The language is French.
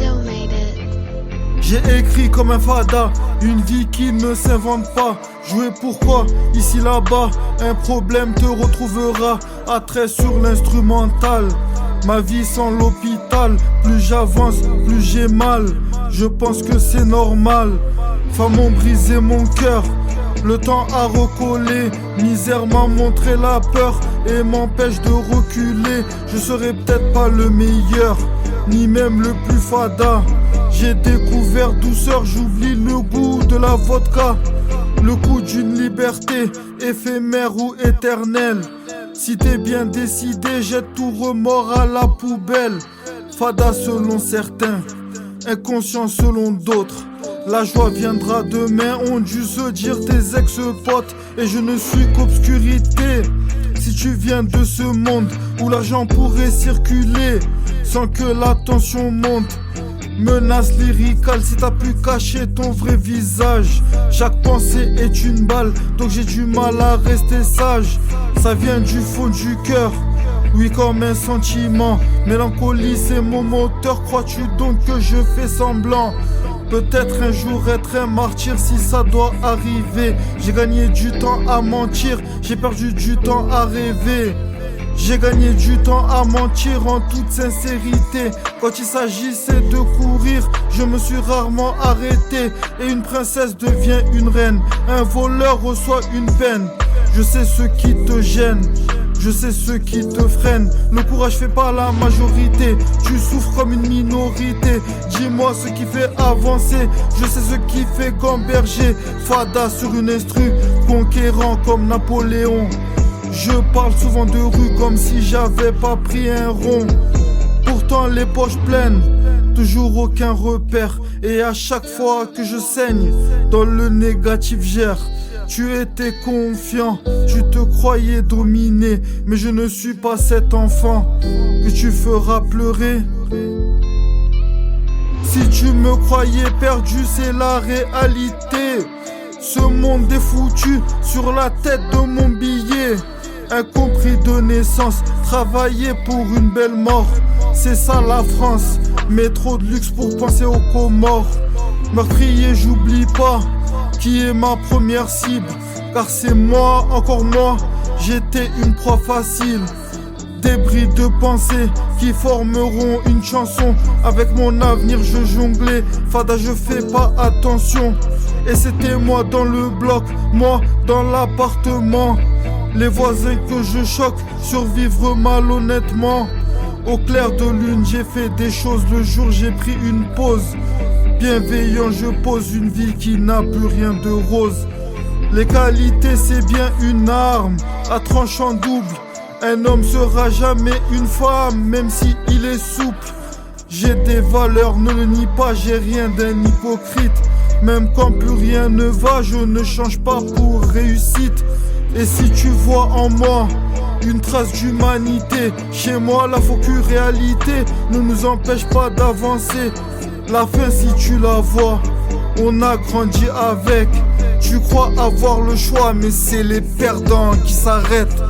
Still made it. J'ai écrit comme un fada, une vie qui ne s'invente pas. Jouer pourquoi, ici là-bas, un problème te retrouvera. Attrait sur l'instrumental, ma vie sans l'hôpital. Plus j'avance, plus j'ai mal. Je pense que c'est normal. Femmes ont brisé mon cœur, le temps a recollé. Misère m'a montré la peur et m'empêche de reculer. Je serai peut-être pas le meilleur, ni même le plus fada. J'ai découvert douceur, j'oublie le goût de la vodka. Le goût d'une liberté, éphémère ou éternelle. Si t'es bien décidé, jette tout remords à la poubelle. Fada selon certains, inconscient selon d'autres. La joie viendra demain, ont dû se dire tes ex-potes. Et je ne suis qu'obscurité. Si tu viens de ce monde où l'argent pourrait circuler sans que la tension monte. Menace lyricale si t'as pu cacher ton vrai visage. Chaque pensée est une balle, donc j'ai du mal à rester sage. Ça vient du fond du cœur, oui comme un sentiment. Mélancolie c'est mon moteur, crois-tu donc que je fais semblant? Peut-être un jour être un martyr si ça doit arriver. J'ai gagné du temps à mentir, j'ai perdu du temps à rêver. J'ai gagné du temps à mentir en toute sincérité. Quand il s'agissait de courir, je me suis rarement arrêté. Et une princesse devient une reine, un voleur reçoit une peine. Je sais ce qui te gêne, je sais ce qui te freine. Le courage fait pas la majorité, tu souffres comme une minorité. Dis-moi ce qui fait avancer, je sais ce qui fait gamberger. Fada sur une instru, conquérant comme Napoléon. Je parle souvent de rue comme si j'avais pas pris un rond. Pourtant les poches pleines, toujours aucun repère. Et à chaque fois que je saigne, dans le négatif gère. Tu étais confiant, tu te croyais dominé. Mais je ne suis pas cet enfant que tu feras pleurer. Si tu me croyais perdu, c'est la réalité. Ce monde est foutu sur la tête de mon billet. Incompris de naissance, travailler pour une belle mort. C'est ça la France, mais trop de luxe pour penser aux Comores. Meurtrier, j'oublie pas qui est ma première cible. Car c'est moi, encore moi, j'étais une proie facile. Débris de pensée qui formeront une chanson. Avec mon avenir je jonglais, fada je fais pas attention. Et c'était moi dans le bloc, moi dans l'appartement. Les voisins que je choque, survivre malhonnêtement. Au clair de lune j'ai fait des choses, le jour j'ai pris une pause. Bienveillant je pose une vie qui n'a plus rien de rose. Les qualités c'est bien une arme à tranchant double. Un homme sera jamais une femme, même si il est souple. J'ai des valeurs, ne le nie pas, j'ai rien d'un hypocrite. Même quand plus rien ne va, je ne change pas pour réussite. Et si tu vois en moi une trace d'humanité, chez moi la focus réalité ne nous empêche pas d'avancer. La fin si tu la vois, on a grandi avec. Tu crois avoir le choix, mais c'est les perdants qui s'arrêtent.